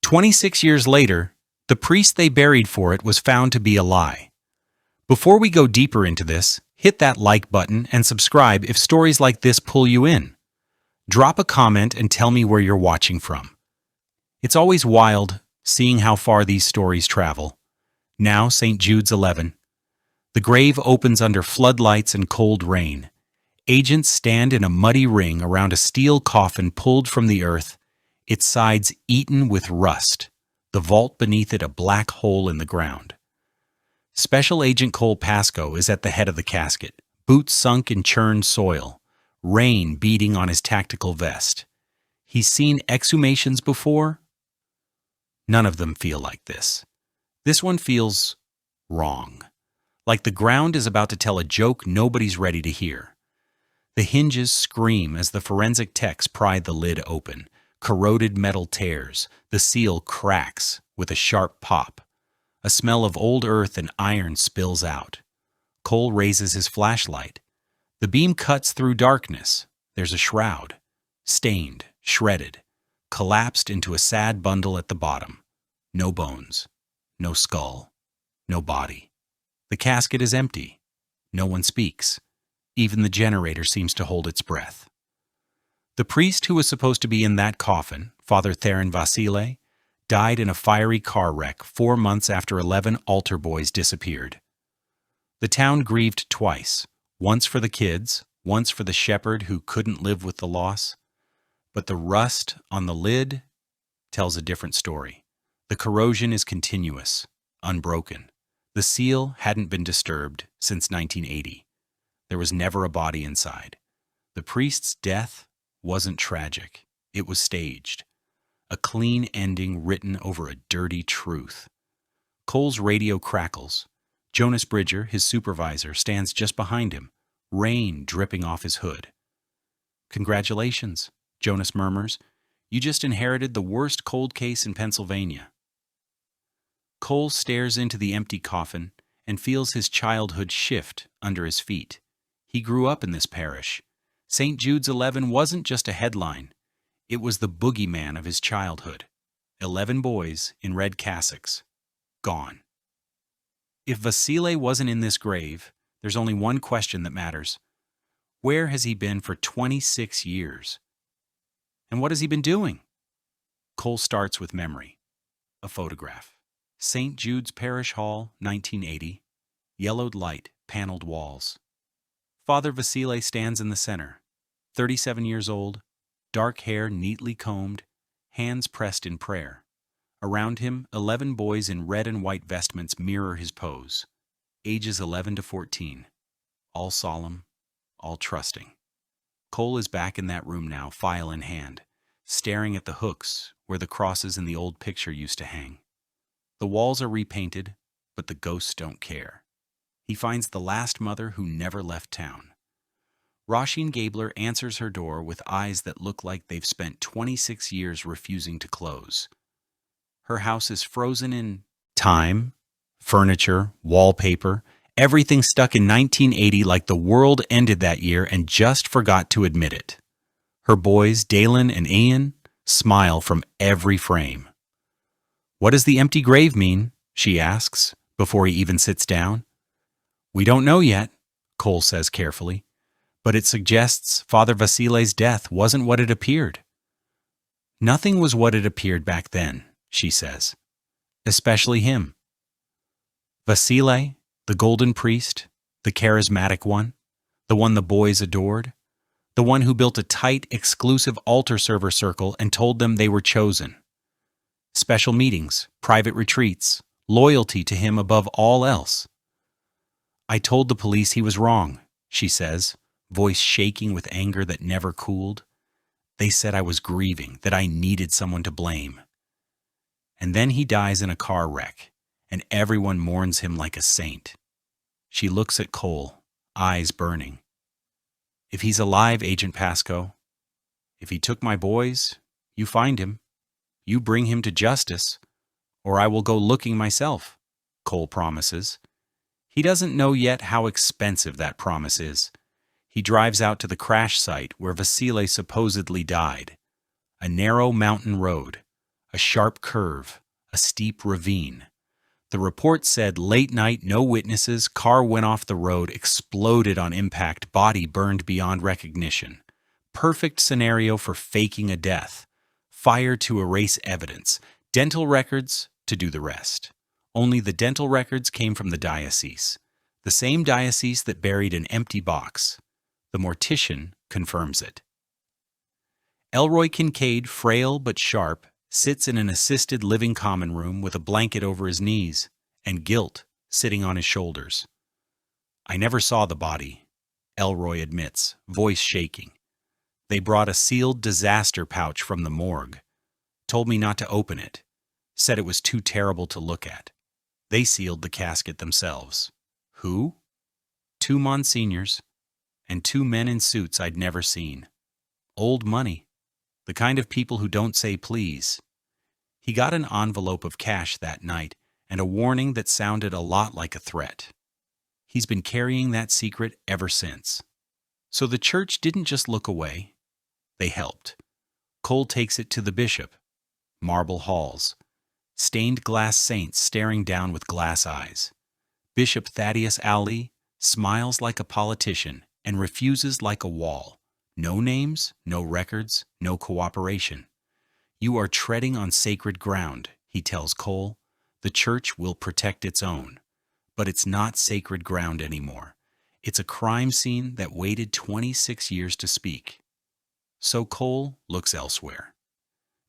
26 years later, the priest they buried for it was found to be a lie. Before we go deeper into this, hit that like button and subscribe if stories like this pull you in. Drop a comment and tell me where you're watching from. It's always wild seeing how far these stories travel. Now, St. Jude's 11. The grave opens under floodlights and cold rain. Agents stand in a muddy ring around a steel coffin pulled from the earth, its sides eaten with rust, the vault beneath it a black hole in the ground. Special Agent Cole Pasco is at the head of the casket, boots sunk in churned soil, rain beating on his tactical vest. He's seen exhumations before. None of them feel like this. This one feels wrong, like the ground is about to tell a joke nobody's ready to hear. The hinges scream as the forensic techs pry the lid open. Corroded metal tears, the seal cracks with a sharp pop. A smell of old earth and iron spills out. Cole raises his flashlight. The beam cuts through darkness. There's a shroud, stained, shredded, collapsed into a sad bundle at the bottom. No bones, no skull, no body. The casket is empty. No one speaks. Even the generator seems to hold its breath. The priest who was supposed to be in that coffin, Father Theron Vasile, died in a fiery car wreck 4 months after 11 altar boys disappeared. The town grieved twice, once for the kids, once for the shepherd who couldn't live with the loss. But the rust on the lid tells a different story. The corrosion is continuous, unbroken. The seal hadn't been disturbed since 1980. There was never a body inside. The priest's death wasn't tragic. It was staged. A clean ending written over a dirty truth. Cole's radio crackles. Jonas Bridger, his supervisor, stands just behind him, rain dripping off his hood. "Congratulations," Jonas murmurs. "You just inherited the worst cold case in Pennsylvania." Cole stares into the empty coffin and feels his childhood shift under his feet. He grew up in this parish. St. Jude's 11 wasn't just a headline. It was the boogeyman of his childhood. 11 boys in red cassocks. Gone. If Vasile wasn't in this grave, there's only one question that matters. Where has he been for 26 years? And what has he been doing? Cole starts with memory. A photograph. St. Jude's Parish Hall, 1980. Yellowed light, paneled walls. Father Vasile stands in the center. 37 years old, dark hair neatly combed, hands pressed in prayer. Around him, 11 boys in red and white vestments mirror his pose. Ages 11 to 14. All solemn, all trusting. Cole is back in that room now, file in hand, staring at the hooks where the crosses in the old picture used to hang. The walls are repainted, but the ghosts don't care. He finds the last mother who never left town. Roisin Gabler answers her door with eyes that look like they've spent 26 years refusing to close. Her house is frozen in time, furniture, wallpaper, everything stuck in 1980 like the world ended that year and just forgot to admit it. Her boys, Dalen and Ian, smile from every frame. "What does the empty grave mean?" she asks, before he even sits down. "We don't know yet," Cole says carefully, "but it suggests Father Vasile's death wasn't what it appeared." "Nothing was what it appeared back then," she says. "Especially him." Vasile, the golden priest, the charismatic one, the one the boys adored, the one who built a tight, exclusive altar server circle and told them they were chosen. Special meetings, private retreats, loyalty to him above all else. "I told the police he was wrong," she says, voice shaking with anger that never cooled. "They said I was grieving, that I needed someone to blame." And then he dies in a car wreck, and everyone mourns him like a saint. She looks at Cole, eyes burning. "If he's alive, Agent Pasco, if he took my boys, you find him. You bring him to justice, or I will go looking myself," Cole promises. He doesn't know yet how expensive that promise is. He drives out to the crash site where Vasile supposedly died. A narrow mountain road, A sharp curve, a steep ravine. The report said late night, no witnesses, car went off the road, exploded on impact, body burned beyond recognition. Perfect scenario for faking a death. Fire to erase evidence. Dental records to do the rest. Only the dental records came from the diocese. The same diocese that buried an empty box. The mortician confirms it. Elroy Kincaid, frail but sharp, sits in an assisted living common room with a blanket over his knees and guilt sitting on his shoulders. I never saw the body, Elroy admits, voice shaking. They brought a sealed disaster pouch from the morgue. Told me not to open it. Said it was too terrible to look at. They sealed the casket themselves. Who? 2 monsignors and 2 men in suits I'd never seen. Old money. The kind of people who don't say please. He got an envelope of cash that night and a warning that sounded a lot like a threat. He's been carrying that secret ever since. So the church didn't just look away. They helped. Cole takes it to the bishop. Marble halls. Stained glass saints staring down with glass eyes. Bishop Thaddeus Ali smiles like a politician and refuses like a wall. No names, no records, no cooperation. You are treading on sacred ground, he tells Cole. The church will protect its own. But it's not sacred ground anymore. It's a crime scene that waited 26 years to speak. So Cole looks elsewhere.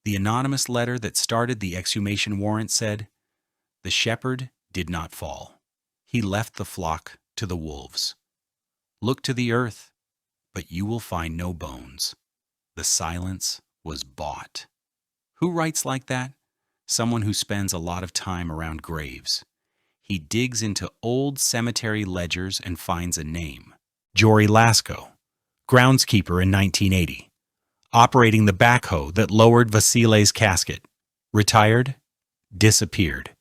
The anonymous letter that started the exhumation warrant said, "The shepherd did not fall. He left the flock to the wolves. Look to the earth, but you will find no bones. The silence was bought." Who writes like that? Someone who spends a lot of time around graves. He digs into old cemetery ledgers and finds a name. Jory Lasko, groundskeeper in 1980. Operating the backhoe that lowered Vasile's casket. Retired, disappeared.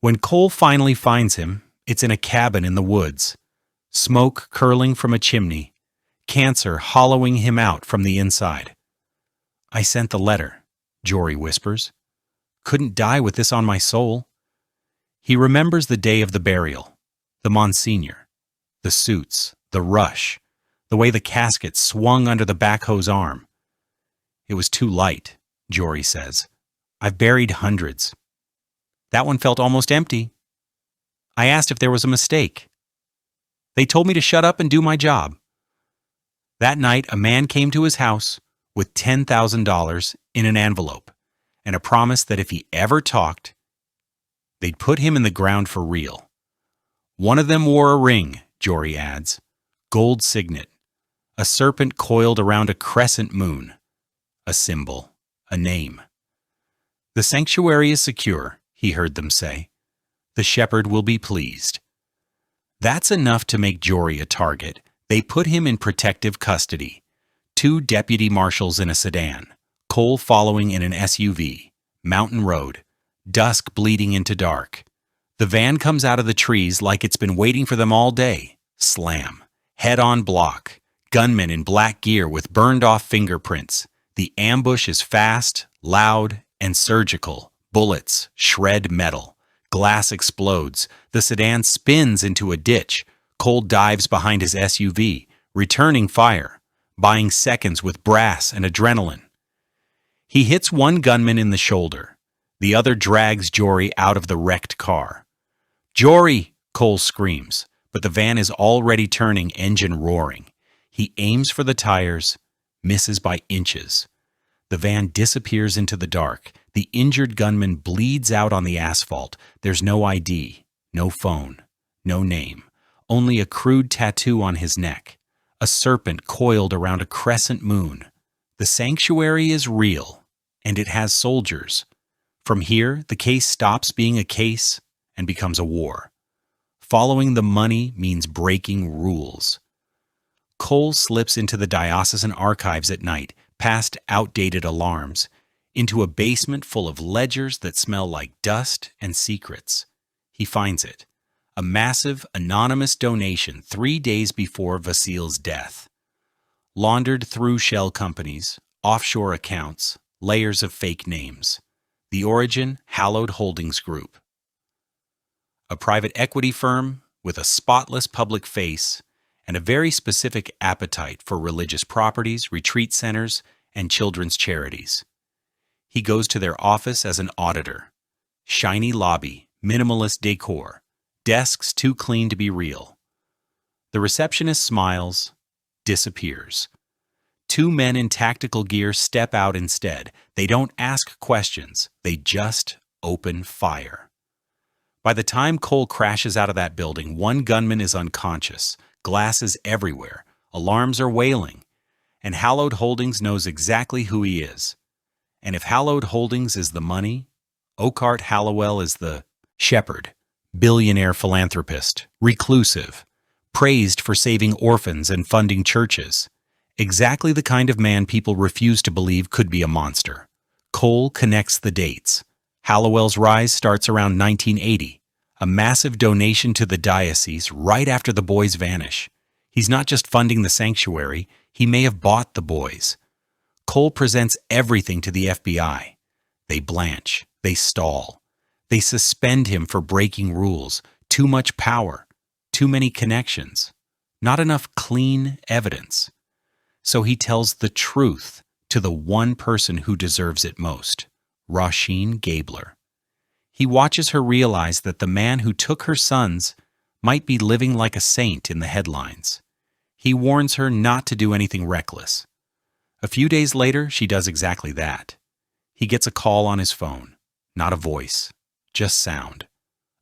When Cole finally finds him, it's in a cabin in the woods. Smoke curling from a chimney. Cancer hollowing him out from the inside. "I sent the letter," Jory whispers. "Couldn't die with this on my soul." He remembers the day of the burial, the Monsignor, the suits, the rush, the way the casket swung under the backhoe's arm. "It was too light," Jory says. "I've buried hundreds. That one felt almost empty. I asked if there was a mistake. They told me to shut up and do my job." That night, a man came to his house with $10,000 in an envelope and a promise that if he ever talked, they'd put him in the ground for real. One of them wore a ring, Jory adds, gold signet, a serpent coiled around a crescent moon, a symbol, a name. "The sanctuary is secure," he heard them say. "The shepherd will be pleased." That's enough to make Jory a target. They put him in protective custody. 2 deputy marshals in a sedan, Cole following in an SUV, mountain road, dusk bleeding into dark. The van comes out of the trees like it's been waiting for them all day. Slam. Head-on block. Gunmen in black gear with burned-off fingerprints. The ambush is fast, loud, and surgical. Bullets shred metal. Glass explodes. The sedan spins into a ditch. Cole dives behind his SUV, returning fire, buying seconds with brass and adrenaline. He hits one gunman in the shoulder. The other drags Jory out of the wrecked car. "Jory!" Cole screams, but the van is already turning, engine roaring. He aims for the tires, misses by inches. The van disappears into the dark. The injured gunman bleeds out on the asphalt. There's no ID, no phone, no name. Only a crude tattoo on his neck. A serpent coiled around a crescent moon. The sanctuary is real, and it has soldiers. From here, the case stops being a case and becomes a war. Following the money means breaking rules. Cole slips into the diocesan archives at night, past outdated alarms, into a basement full of ledgers that smell like dust and secrets. He finds it. A massive, anonymous donation 3 days before Vasile's death. Laundered through shell companies, offshore accounts, layers of fake names. The origin, Hallowed Holdings Group. A private equity firm with a spotless public face and a very specific appetite for religious properties, retreat centers, and children's charities. He goes to their office as an auditor. Shiny lobby, minimalist decor, desks too clean to be real. The receptionist smiles, disappears. Two men in tactical gear step out instead. They don't ask questions, they just open fire. By the time Cole crashes out of that building, one gunman is unconscious, glasses everywhere, alarms are wailing, and Hallowed Holdings knows exactly who he is. And if Hallowed Holdings is the money, Oakart Hallowell is the shepherd, billionaire philanthropist, reclusive, praised for saving orphans and funding churches. Exactly the kind of man people refuse to believe could be a monster. Cole connects the dates. Hallowell's rise starts around 1980, a massive donation to the diocese right after the boys vanish. He's not just funding the sanctuary, he may have bought the boys. Cole presents everything to the FBI. They blanch, they stall. They suspend him for breaking rules, too much power, too many connections, not enough clean evidence. So he tells the truth to the one person who deserves it most, Roisin Gabler. He watches her realize that the man who took her sons might be living like a saint in the headlines. He warns her not to do anything reckless. A few days later, she does exactly that. He gets a call on his phone, not a voice, just sound.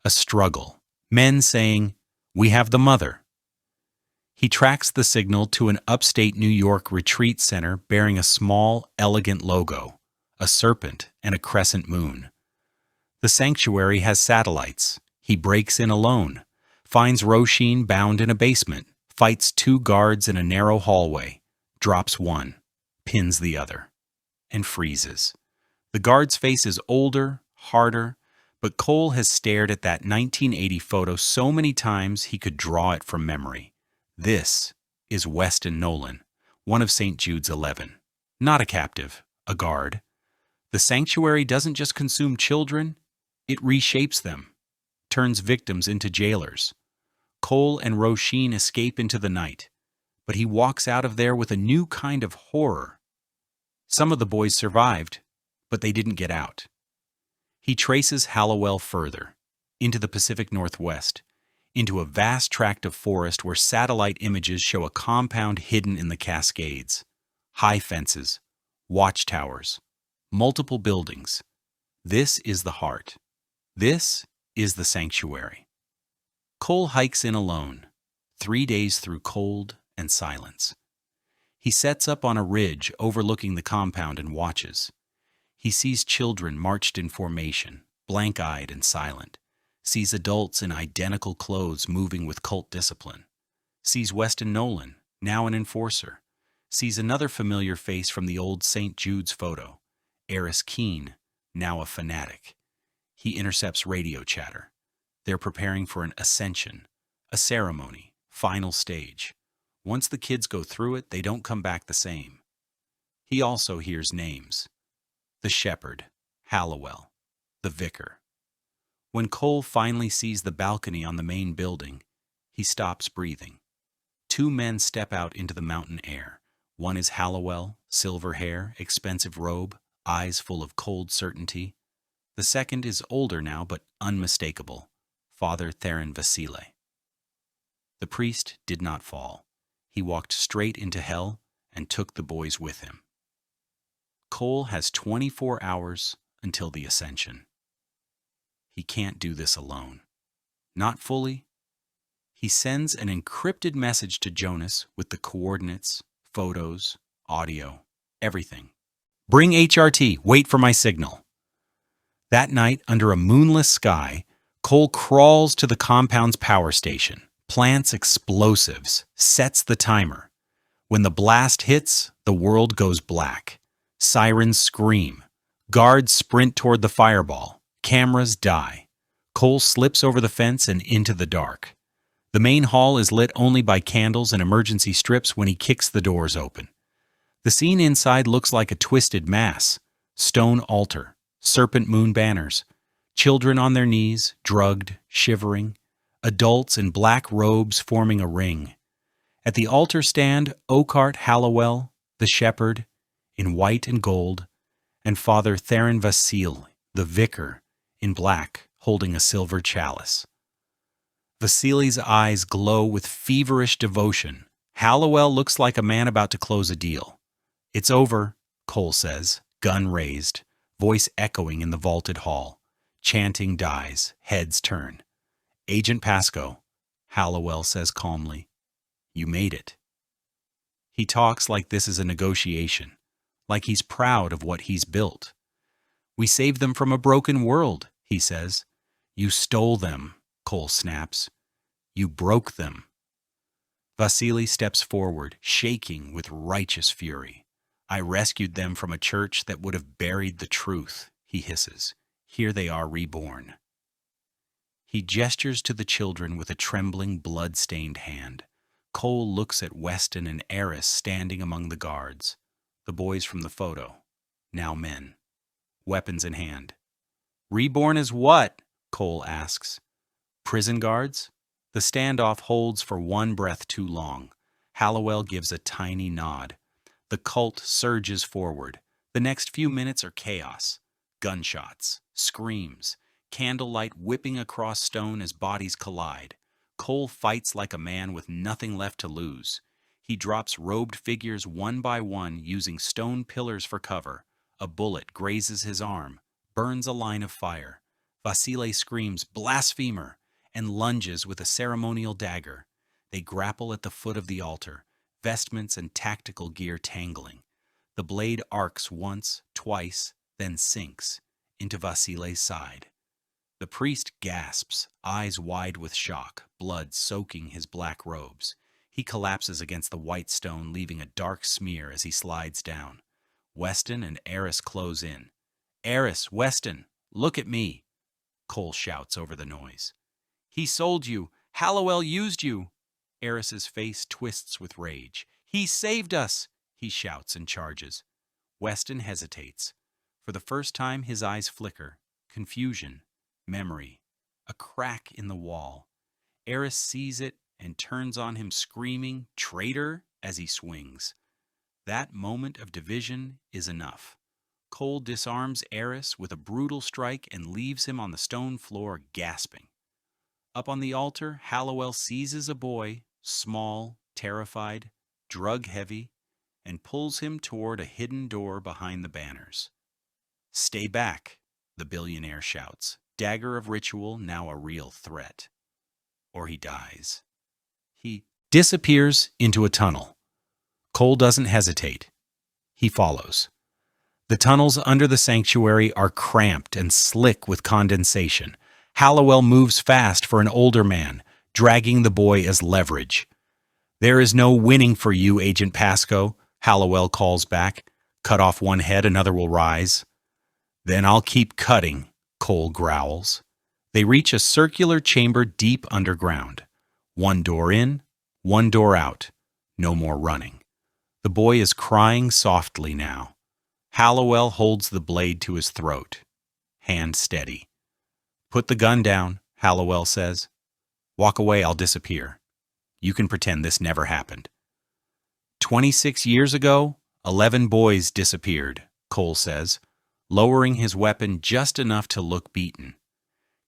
A struggle. Men saying, "We have the mother." He tracks the signal to an upstate New York retreat center bearing a small, elegant logo, a serpent and a crescent moon. The sanctuary has satellites. He breaks in alone, finds Roisin bound in a basement, fights two guards in a narrow hallway, drops one, pins the other, and freezes. The guard's face is older, harder, but Cole has stared at that 1980 photo so many times he could draw it from memory. This is Weston Nolan, one of St. Jude's 11. Not a captive, a guard. The sanctuary doesn't just consume children, it reshapes them, turns victims into jailers. Cole and Roisin escape into the night, but he walks out of there with a new kind of horror. Some of the boys survived, but they didn't get out. He traces Hallowell further, into the Pacific Northwest, into a vast tract of forest where satellite images show a compound hidden in the Cascades. High fences, watchtowers, multiple buildings. This is the heart. This is the sanctuary. Cole hikes in alone, 3 days through cold and silence. He sets up on a ridge overlooking the compound and watches. He sees children marched in formation, blank-eyed and silent. Sees adults in identical clothes moving with cult discipline. Sees Weston Nolan, now an enforcer. Sees another familiar face from the old St. Jude's photo, Eris Keene, now a fanatic. He intercepts radio chatter. They're preparing for an ascension, a ceremony, final stage. Once the kids go through it, they don't come back the same. He also hears names. The shepherd, Hallowell, the vicar. When Cole finally sees the balcony on the main building, he stops breathing. Two men step out into the mountain air. One is Hallowell, silver hair, expensive robe, eyes full of cold certainty. The second is older now, but unmistakable, Father Theron Vasile. The priest did not fall. He walked straight into hell and took the boys with him. Cole has 24 hours until the ascension. He can't do this alone. Not fully. He sends an encrypted message to Jonas with the coordinates, photos, audio, everything. "Bring HRT, wait for my signal." That night, under a moonless sky, Cole crawls to the compound's power station, plants explosives, sets the timer. When the blast hits, the world goes black. Sirens scream. Guards sprint toward the fireball. Cameras die. Cole slips over the fence and into the dark. The main hall is lit only by candles and emergency strips when he kicks the doors open. The scene inside looks like a twisted mass. Stone altar, serpent moon banners, children on their knees, drugged, shivering, adults in black robes forming a ring. At the altar stand Oakart Hallowell, the shepherd, in white and gold, and Father Theron Vasile, the vicar, in black, holding a silver chalice. Vasile's eyes glow with feverish devotion. Hallowell looks like a man about to close a deal. "It's over," Cole says, gun raised, voice echoing in the vaulted hall. Chanting dies, heads turn. "Agent Pasco," Hallowell says calmly, "you made it." He talks like this is a negotiation, like he's proud of what he's built. "We saved them from a broken world," he says. "You stole them," Cole snaps. "You broke them." Vasily steps forward, shaking with righteous fury. "I rescued them from a church that would have buried the truth," he hisses. "Here they are reborn." He gestures to the children with a trembling, blood-stained hand. Cole looks at Weston and Eris standing among the guards, the boys from the photo, now men, weapons in hand. "Reborn as what?" Cole asks. "Prison guards?" The standoff holds for one breath too long. Hallowell gives a tiny nod. The cult surges forward. The next few minutes are chaos. Gunshots, screams, candlelight whipping across stone as bodies collide. Cole fights like a man with nothing left to lose. He drops robed figures one by one using stone pillars for cover. A bullet grazes his arm, burns a line of fire. Vasile screams, "Blasphemer!" and lunges with a ceremonial dagger. They grapple at the foot of the altar, vestments and tactical gear tangling. The blade arcs once, twice, then sinks into Vasile's side. The priest gasps, eyes wide with shock, blood soaking his black robes. He collapses against the white stone, leaving a dark smear as he slides down. Weston and Eris close in. "Eris, Weston, look at me," Cole shouts over the noise. "He sold you. Hallowell used you." Eris's face twists with rage. "He saved us," he shouts and charges. Weston hesitates. For the first time, his eyes flicker. Confusion, memory, a crack in the wall. Eris sees it and turns on him screaming, "Traitor!" as he swings. That moment of division is enough. Cole disarms Eris with a brutal strike and leaves him on the stone floor gasping. Up on the altar, Hallowell seizes a boy, small, terrified, drug-heavy, and pulls him toward a hidden door behind the banners. "Stay back," the billionaire shouts, dagger of ritual now a real threat. Or he dies. He disappears into a tunnel. Cole doesn't hesitate. He follows. The tunnels under the sanctuary are cramped and slick with condensation. Hallowell moves fast for an older man, dragging the boy as leverage. "There is no winning for you, Agent Pasco," Hallowell calls back. "Cut off one head, another will rise." "Then I'll keep cutting," Cole growls. They reach a circular chamber deep underground. One door in, one door out. No more running. The boy is crying softly now. Hallowell holds the blade to his throat. Hand steady. "Put the gun down," Hallowell says. "Walk away, I'll disappear. You can pretend this never happened." 26 years ago, 11 boys disappeared, Cole says, lowering his weapon just enough to look beaten.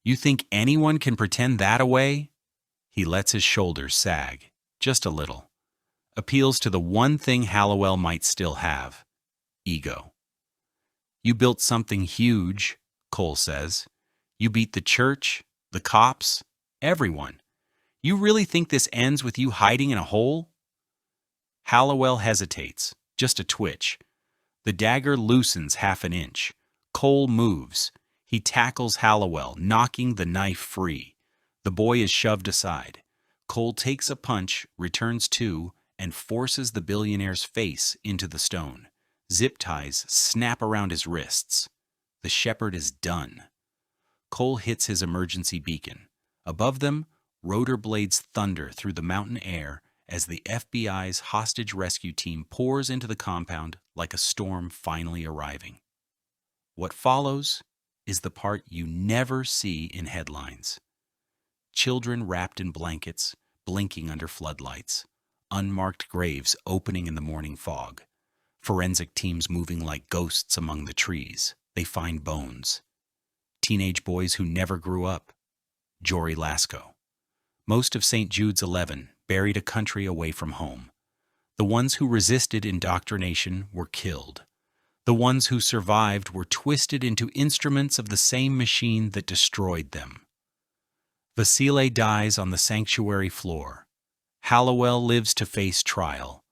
"You think anyone can pretend that away?" He lets his shoulders sag, just a little. Appeals to the one thing Hallowell might still have, ego. "You built something huge," Cole says. "You beat the church, the cops, everyone. You really think this ends with you hiding in a hole?" Hallowell hesitates, just a twitch. The dagger loosens half an inch. Cole moves. He tackles Hallowell, knocking the knife free. The boy is shoved aside. Cole takes a punch, returns two, and forces the billionaire's face into the stone. Zip ties snap around his wrists. The shepherd is done. Cole hits his emergency beacon. Above them, rotor blades thunder through the mountain air as the FBI's hostage rescue team pours into the compound like a storm finally arriving. What follows is the part you never see in headlines. Children wrapped in blankets, blinking under floodlights. Unmarked graves opening in the morning fog. Forensic teams moving like ghosts among the trees. They find bones. Teenage boys who never grew up. Jory Lasco. Most of St. Jude's 11 buried a country away from home. The ones who resisted indoctrination were killed. The ones who survived were twisted into instruments of the same machine that destroyed them. Vasile dies on the sanctuary floor. Hallowell lives to face trial.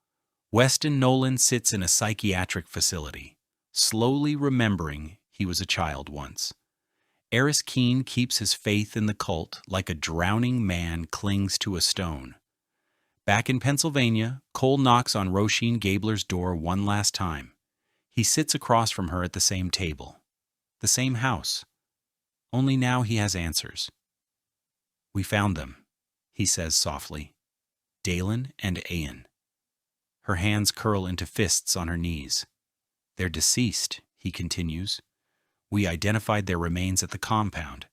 Weston Nolan sits in a psychiatric facility, slowly remembering he was a child once. Eris Keene keeps his faith in the cult like a drowning man clings to a stone. Back in Pennsylvania, Cole knocks on Roisin Gabler's door one last time. He sits across from her at the same table. The same house. Only now he has answers. "We found them," he says softly. "Dalen and Ayan." Her hands curl into fists on her knees. "They're deceased," he continues. "We identified their remains at the compound.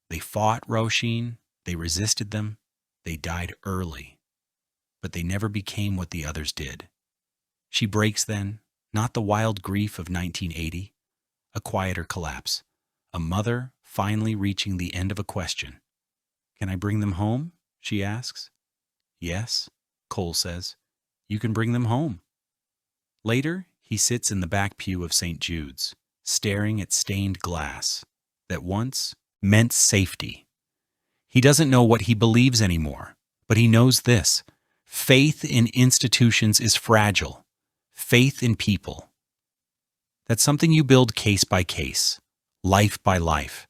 They fought Roisin, they resisted them, they died early. But they never became what the others did." She breaks then, not the wild grief of 1980, a quieter collapse, a mother finally reaching the end of a question. "Can I bring them home?" she asks. "Yes," Cole says. "You can bring them home." Later, he sits in the back pew of St. Jude's, staring at stained glass that once meant safety. He doesn't know what he believes anymore, but he knows this. Faith in institutions is fragile. Faith in people. That's something you build case by case, life by life.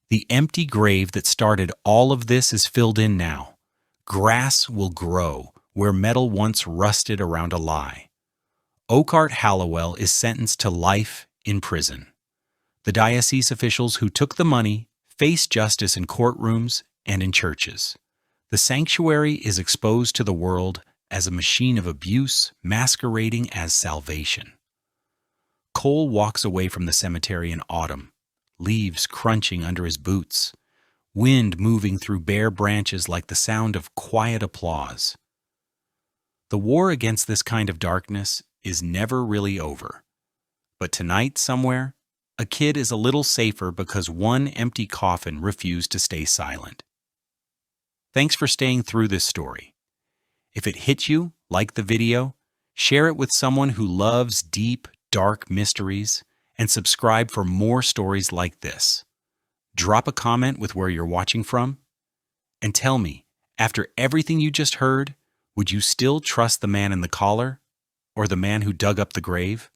The empty grave that started all of this is filled in now. Grass will grow where metal once rusted around a lie. Oakart Hallowell is sentenced to life in prison. The diocese officials who took the money face justice in courtrooms and in churches. The sanctuary is exposed to the world as a machine of abuse masquerading as salvation. Cole walks away from the cemetery in autumn, leaves crunching under his boots, wind moving through bare branches like the sound of quiet applause. The war against this kind of darkness is never really over. But tonight, somewhere, a kid is a little safer because one empty coffin refused to stay silent. Thanks for staying through this story. If it hit you, like the video, share it with someone who loves deep, dark mysteries, and subscribe for more stories like this. Drop a comment with where you're watching from, and tell me, after everything you just heard, would you still trust the man in the collar or the man who dug up the grave?